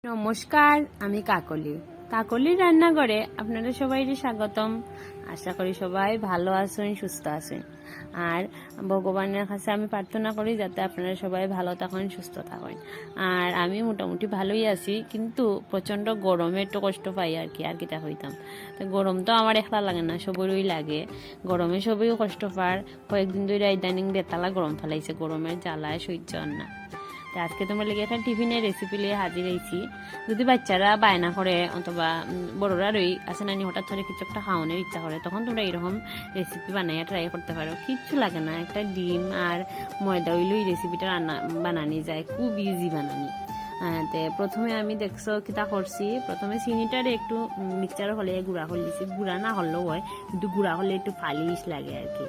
নমস্কার, আমি কাকলি রান্নাঘরে আপনাদের সবাইকে স্বাগতম। আশা করি সবাই ভালো আছেন, সুস্থ আছেন। আর ভগবানের কাছে আমি প্রার্থনা করি যাতে আপনারা সবাই ভালো থাকেন, সুস্থ থাকেন। আর আমি মোটামুটি ভালোই আছি, কিন্তু প্রচণ্ড গরমে একটু কষ্ট পাই আর কিটা হইতাম। তো গরম তো আমার একলা লাগে না, সবরই লাগে। গরমে সবই কষ্ট পার। কয়েকদিন ধরে ইদানিং বেতালা গরম ফেলাইছে, গরমের জ্বালায় সহ্য আর না। তো আজকে তোমার লেগে একটা টিফিনের রেসিপি নিয়ে হাজির হয়েছি। যদি বাচ্চারা বায়না করে অথবা বড়রা রই আছে নানি হঠাৎ করে কিছু একটা খাওয়ানোর ইচ্ছা করে, তখন তোমরা এরকম রেসিপি বানাইয়া ট্রাই করতে পারো। কিচ্ছু লাগে না, একটা ডিম আর ময়দা হইলেই রেসিপিটা বানানি যায়, খুব ইজি বানানি। তো প্রথমে আমি দেখছো কিতা করছি, প্রথমে চিনিটারে একটু মিক্সচার হলে গুঁড়া করে দিছি। গুঁড়া না হলেও হয়, কিন্তু গুঁড়া হলে একটু পালিশ লাগে আর কি।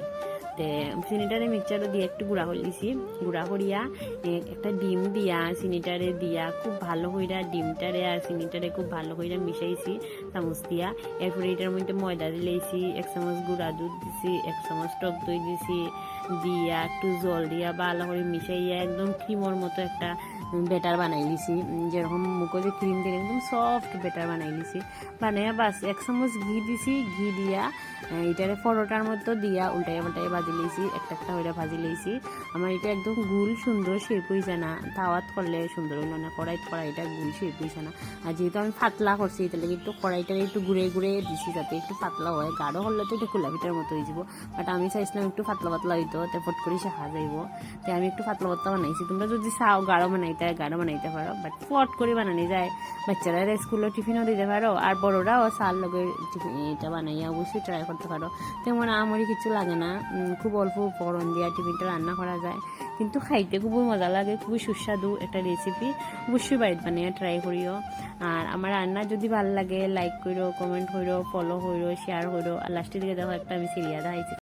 তে চিনিটারে মিক্সচারে দিয়ে একটু গুঁড়া করে দিছি। গুঁড়া করিয়া একটা ডিম দিয়া চিনিটারে দিয়া খুব ভালো কইরা ডিমটারে আর চিনিটারে খুব ভালো কইরা মিশাইছি চামচ দিয়া। এরপরে এটার মধ্যে ময়দা দিলেছি, 1 চামচ গুঁড়া দুধ দিছি, 1 চামচ টক দই দিছি, দিয়া একটু জল দিয়া ভালো করে মিশাইয়া একদম ক্রিমের মতো একটা বেটার বানাই দিছি। যেরকম মুখে যে ক্রিম দিয়ে একদম সফট বেটার বানাই দিছি। বানাইয়া বাস 1 চামচ ঘি দিছি। ঘি দিয়া এটারে পরোটার মতো দিয়া উল্টাইয়া পাল্টাইয়া ভাজি লইছি, একটা হইরা ভাজি লইছি। আমার এটা একদম গুল সুন্দর শেপ হইছে না, তাওয়াত করলে সুন্দর হইল না, কড়াইটা গুল শেপ হইছে না। আর যেহেতু আমি পাতলা করছি, তাহলে একটু কড়াইটারে একটু ঘুরে দিছি যাতে একটু পাতলা হয়। গাঢ় হলে তো একটু গোলাপিটার মতো হয়ে যাব, বাট আমি চাইছিলাম একটু পাতলা হইতো, তো ফট করে শেখা যাইব। তো আমি একটু পাতলা বানাইছি। তোমরা যদি চাও গাঢ় বানাইতে পারো, বাট ফট করে বানানি যায়। বাচ্চারা স্কুলে টিফিনও দিতে পারো, আর বড়রাও চাল লগে এটা বানাইয়া অবশ্যই ট্রাই করতে পারো। তেমন আমারই কিছু লাগে না, খুব অল্প উপকরণ দিয়ে টিফিনটা রান্না করা যায়, কিন্তু খাইতে খুবই মজা লাগে, খুবই সুস্বাদু একটা রেসিপি। অবশ্যই বাড়িতে বানিয়ে ট্রাই করিও। আর আমার রান্না যদি ভালো লাগে লাইক করো, কমেন্ট করো, ফলো করো, শেয়ার করো। আর লাস্টের দিকে দেখো একটা আমি সিরিয়া দেখাইছি।